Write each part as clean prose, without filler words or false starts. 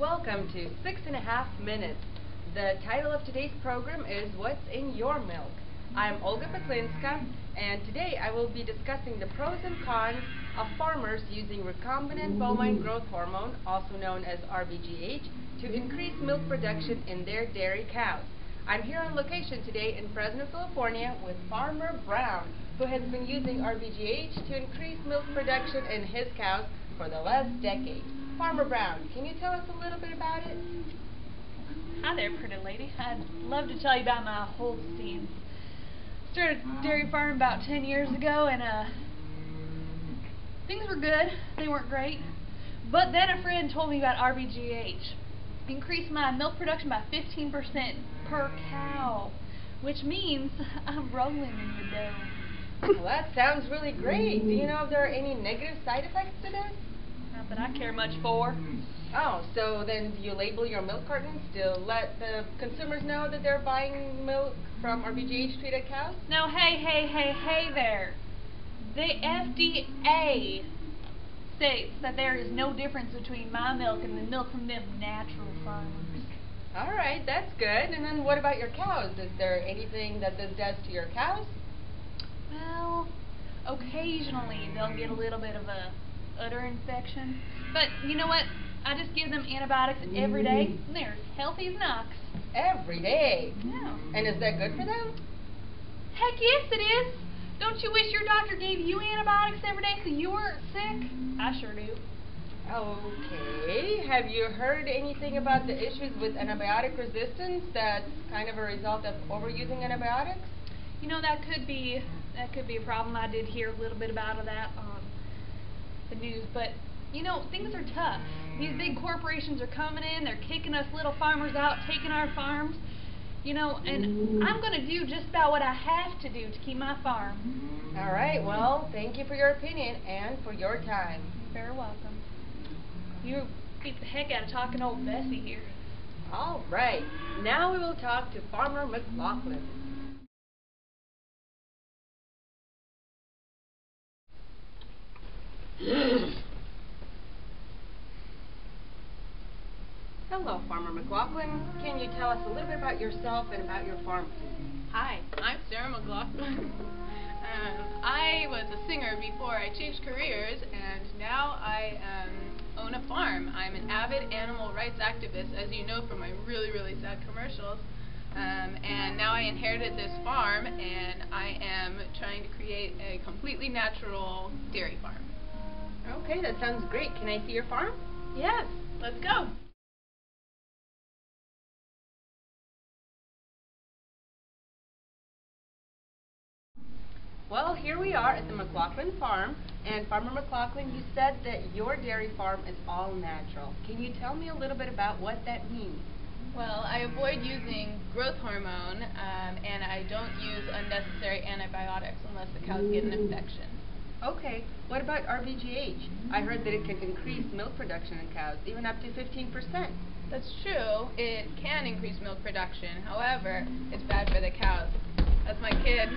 Welcome to 6.5 Minutes. The title of today's program is What's in Your Milk? I'm Olga Petlinska, and today I will be discussing the pros and cons of farmers using recombinant bovine growth hormone, also known as rBGH, to increase milk production in their dairy cows. I'm here on location today in Fresno, California with Farmer Brown, who has been using rBGH to increase milk production in his cows for the last decade. Farmer Brown, can you tell us a little bit about it? Hi there, pretty lady. I'd love to tell you about my Holsteins. Started a dairy farm about 10 years ago, and things were good. They weren't great. But then a friend told me about rBGH. Increased my milk production by 15% per cow, which means I'm rolling in the dough. Well, that sounds really great. Do you know if there are any negative side effects to this? Not that I care much for. Oh, so then do you label your milk cartons to let the consumers know that they're buying milk from rBGH treated cows? No, hey there. The FDA states that there is no difference between my milk and the milk from them natural farmers. All right, that's good. And then what about your cows? Is there anything that this does to your cows? Well, occasionally they'll get a little bit of a udder infection. But you know what? I just give them antibiotics every day, and they're as healthy as an ox. Every day? Yeah. And is that good for them? Heck yes, it is. Don't you wish your doctor gave you antibiotics every day so you weren't sick? I sure do. Okay. Have you heard anything about the issues with antibiotic resistance that's kind of a result of overusing antibiotics? You know, that could be a problem. I did hear a little bit about that on the news, but you know, things are tough. These big corporations are coming in, they're kicking us little farmers out, taking our farms, you know, and I'm going to do just about what I have to do to keep my farm. All right, well, thank you for your opinion and for your time. You're very welcome. You beat the heck out of talking to old Bessie here. All right, now we will talk to Farmer McLaughlin. Hello, Farmer McLaughlin. Can you tell us a little bit about yourself and about your farm, please? Hi, I'm Sarah McLaughlin. I was a singer before I changed careers, and now I own a farm. I'm an avid animal rights activist, as you know from my really sad commercials. And now I inherited this farm, and I am trying to create a completely natural dairy farm. Okay, that sounds great. Can I see your farm? Yes, let's go. Well, here we are at the McLaughlin farm, and Farmer McLaughlin, you said that your dairy farm is all natural. Can you tell me a little bit about what that means? Well, I avoid using growth hormone, and I don't use unnecessary antibiotics unless the cows get an infection. Okay, what about rBGH? I heard that it can increase milk production in cows, even up to 15%. That's true. It can increase milk production. However, it's bad for the cows. That's my kid.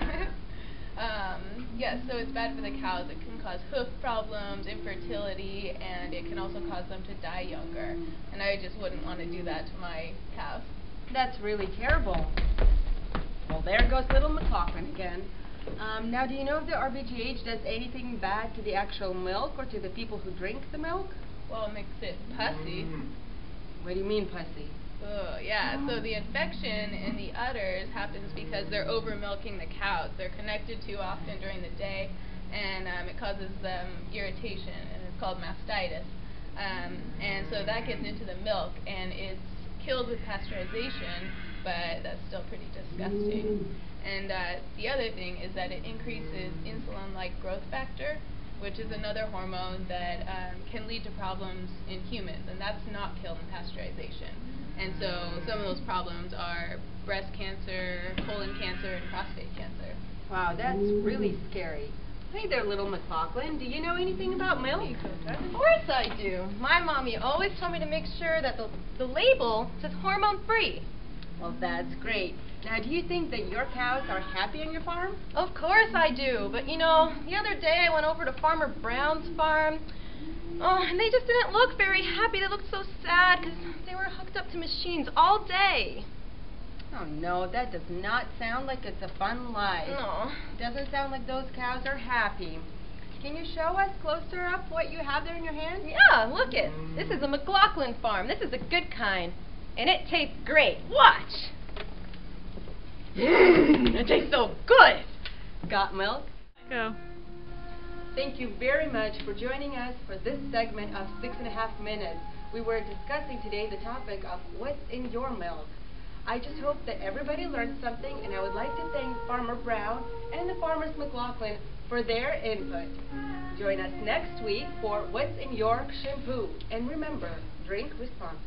Yes, so it's bad for the cows. It can cause hoof problems, infertility, and it can also cause them to die younger. And I just wouldn't want to do that to my cows. That's really terrible. Well, there goes little McLaughlin again. Now, do you know if the rBGH does anything bad to the actual milk or to the people who drink the milk? Well, it makes it pussy. What do you mean, pussy? Oh, yeah. So the infection in the udders happens because they're over milking the cows. They're connected too often during the day, and it causes them irritation, and it's called mastitis. And so that gets into the milk, and it's killed with pasteurization, but that's still pretty disgusting. And the other thing is that it increases insulin-like growth factor, which is another hormone that can lead to problems in humans, and that's not killed in pasteurization. And so some of those problems are breast cancer, colon cancer, and prostate cancer. Wow, that's really scary. Hey there, little McLaughlin. Do you know anything about milk? Of course I do. My mommy always told me to make sure that the label says hormone-free. Well, that's great. Now, do you think that your cows are happy on your farm? Of course I do. But you know, the other day I went over to Farmer Brown's farm. Oh, and they just didn't look very happy. They looked so sad because they were hooked up to machines all day. Oh no, that does not sound like it's a fun life. No. Doesn't sound like those cows are happy. Can you show us closer up what you have there in your hand? Yeah, look it. This is a McLaughlin farm. This is a good kind. And it tastes great. Watch. It tastes so good. Got milk? Go. Thank you very much for joining us for this segment of 6.5 Minutes. We were discussing today the topic of what's in your milk. I just hope that everybody learned something, and I would like to thank Farmer Brown and the Farmers McLaughlin for their input. Join us next week for What's in Your Shampoo. And remember, drink responsibly.